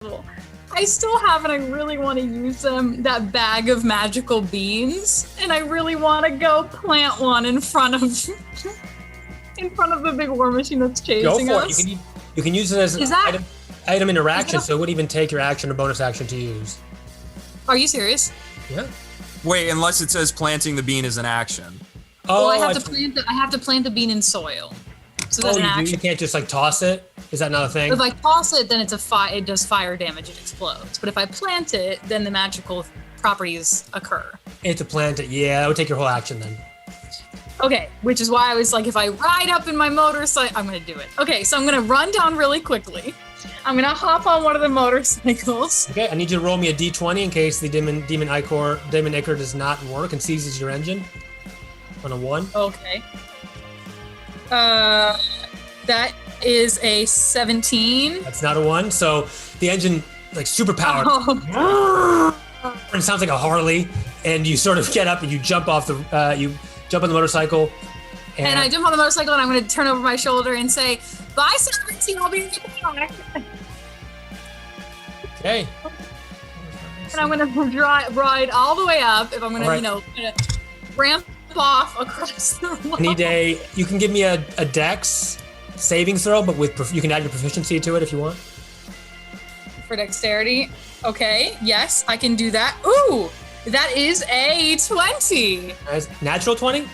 I still have, and I really want to use that bag of magical beans, and I really want to go plant one in front of the big war machine that's chasing Go for us. it. You can use it as an item interaction, so it wouldn't even take your action or bonus action to use. Are you serious? Yeah. Wait, unless it says planting the bean is an action. Oh, well, I have to plant the bean in soil. So that's an action. You can't just like toss it? Is that not a thing? If I toss it, then it does fire damage, it explodes. But if I plant it, then the magical properties occur. You have to plant it, yeah, that would take your whole action then. Okay, which is why I was like, if I ride up in my motorcycle, I'm gonna do it. Okay, so I'm gonna run down really quickly. I'm gonna hop on one of the motorcycles. Okay, I need you to roll me a d20 in case the Demon Ichor does not work and seizes your engine. On a 1. Okay. That is a 17. That's not a 1, so the engine, like, super powered. Oh. It sounds like a Harley, and you sort of get up and you jump off you jump on the motorcycle. And I jump on the motorcycle and I'm gonna turn over my shoulder and say, bye, Serpentine, I'll be back. Okay. And I'm gonna ride all the way up if I'm gonna, gonna ramp off across the road. You can give me a dex saving throw, but you can add your proficiency to it if you want. For dexterity. Okay, yes, I can do that. Ooh, that is a 20. Natural 20?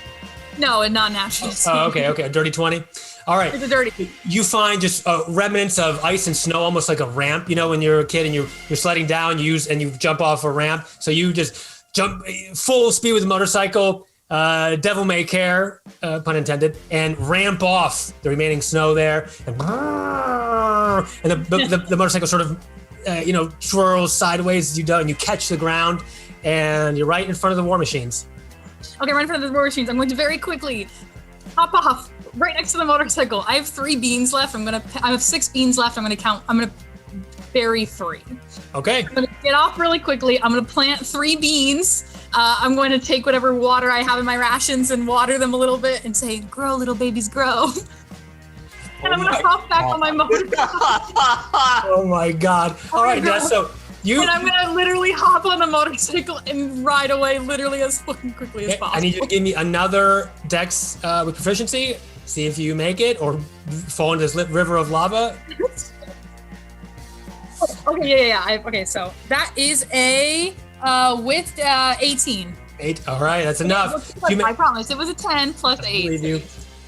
No, a non-natural 20. Oh, okay, a dirty 20. All right. It's a dirty. You find just remnants of ice and snow, almost like a ramp. You know, when you're a kid and you're sledding down, you jump off a ramp. So you just jump full speed with the motorcycle, devil may care, pun intended, and ramp off the remaining snow there, and the motorcycle sort of twirls sideways as you do, and you catch the ground, and you're right in front of the war machines. Okay, right in front of the war machines. I'm going to very quickly hop off right next to the motorcycle. I have 3 beans left. I have 6 beans left. I'm gonna bury 3. Okay. I'm gonna get off really quickly. I'm gonna plant 3 beans. I'm going to take whatever water I have in my rations and water them a little bit and say, grow, little babies, grow. And I'm gonna hop back on my motorcycle. Oh my God. All right, now, so and I'm gonna literally hop on the motorcycle and ride away literally as fucking quickly as possible. I need you to give me another dex with proficiency. See if you make it or fall into this river of lava. Okay, yeah. Okay, so that is a with 18. 8. All right, that's enough. I promise it was a 10 plus 8.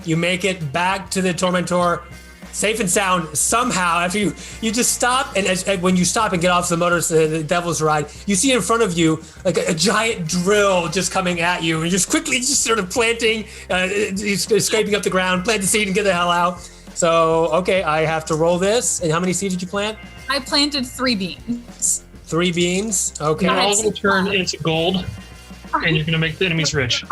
You make it back to the Tormentor, safe and sound somehow. After you just stop, and when you stop and get off the Devil's Ride, you see in front of you like a giant drill just coming at you, and you're just quickly sort of planting, scraping up the ground, plant the seed and get the hell out. So okay, I have to roll this. And how many seeds did you plant? I planted 3 beans. 3 beans. Okay. All will turn into gold, and you're gonna make the enemies rich.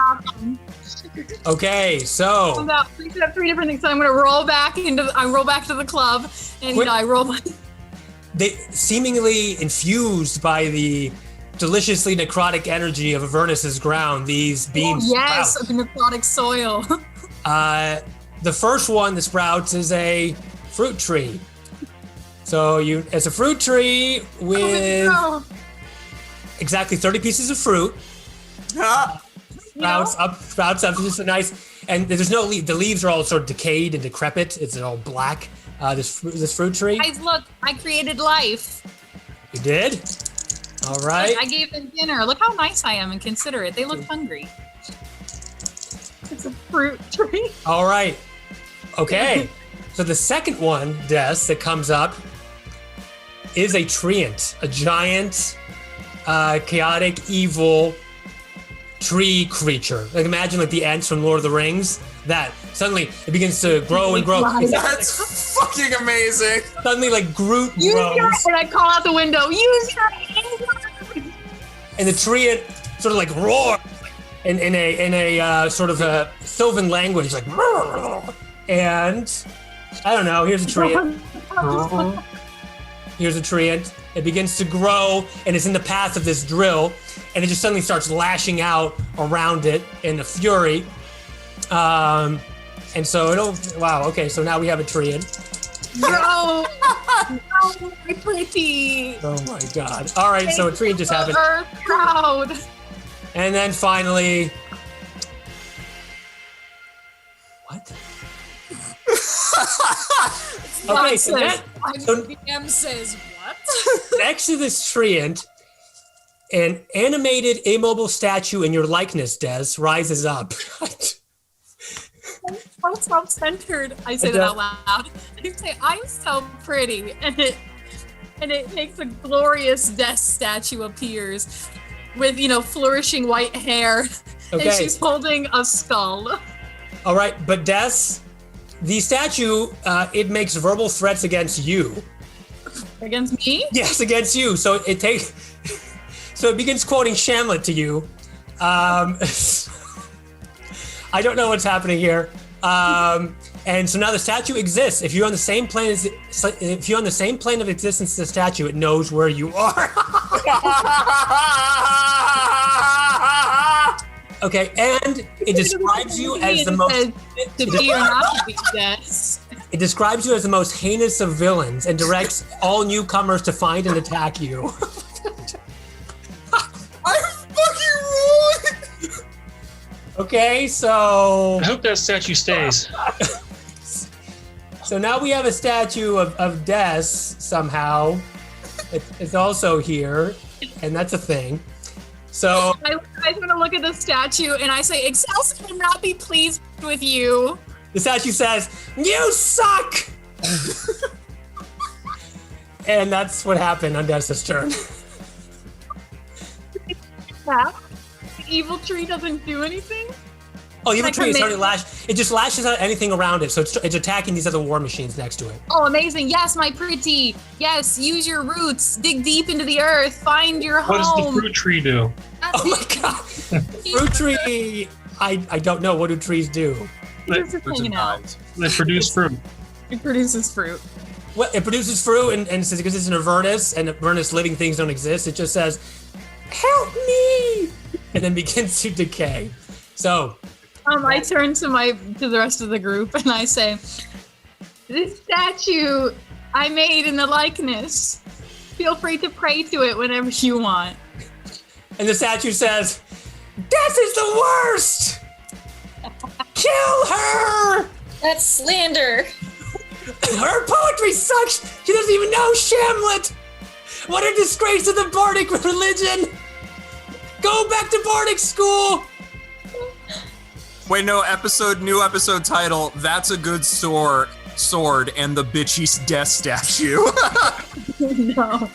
Okay, so We have 3 different things. So I'm gonna roll back to the club, and I roll. They seemingly infused by the deliciously necrotic energy of Avernus's ground. These beans. Yes, of the necrotic soil. The first one that sprouts is a fruit tree. So it's a fruit tree with exactly 30 pieces of fruit. Sprouts up, just a nice, and there's no leaf. The leaves are all sort of decayed and decrepit. It's all black. This fruit tree. Guys, look! I created life. You did? All right. Look, I gave them dinner. Look how nice I am and considerate. They look hungry. It's a fruit tree. All right. Okay. So the second one, Des, that comes up is a treant, a giant, chaotic, evil tree creature. Like imagine like the ants from Lord of the Rings. That suddenly it begins to grow and grow. That's fucking amazing. Suddenly like Groot grows. And I call out the window, use your hands. And the treant sort of like roars in a sort of a Sylvan language, like and I don't know, here's a treant. Here's a treant. It begins to grow and it's in the path of this drill, and it just suddenly starts lashing out around it in a fury. And so wow, okay, so now we have a treant. No! Oh, my pretty. Oh my god. All right, so a tree just happened. Earth proud. And then finally... What? Okay, so DM says what? next to this treant, an animated immobile statue in your likeness, Des, rises up. I'm self-centered. I say that out loud. I say, I'm so pretty. And it makes a glorious death statue appears with, flourishing white hair. Okay. And she's holding a skull. All right, but Des, the statue, it makes verbal threats against you. Against me? Yes, against you. So it begins quoting Shamlet to you. I don't know what's happening here. And so now the statue exists. If you're on the same plane of existence as the statue, it knows where you are. Okay, and it describes you as the most. To be or not to be, yes. It describes you as the most heinous of villains and directs all newcomers to find and attack you. I'm fucking rolling. Okay, so I hope that statue stays. so now we have a statue of Des somehow. It's also here, and that's a thing. So I want to look at the statue and I say, Excelsior will not be pleased with you. the statue says, "You suck!" And that's what happened on Des's turn. The evil tree doesn't do anything? Oh, evil tree is come already in? It just lashes out anything around it, so it's attacking these other war machines next to it. Oh, amazing. Yes, my pretty. Yes, use your roots. Dig deep into the earth. Find your What does the home. fruit tree do? That's Oh my god! Fruit tree. I don't know. What do trees do? It's just hanging out. They produce fruit. It produces fruit. Well, it produces fruit, and it says because it's an Avernus, and Avernus living things don't exist. It just says, "Help me," and then begins to decay. So, I turn to the rest of the group and I say, "This statue I made in the likeness. Feel free to pray to it whenever you want." and the statue says, "Death is the worst. Kill her. That's slander. Her poetry sucks. She doesn't even know Shamlet. What a disgrace to the Bardic religion. Go back to Bardic school." Wait, no, new episode title, That's a Good Sword and the Bitchy Death Statue. No.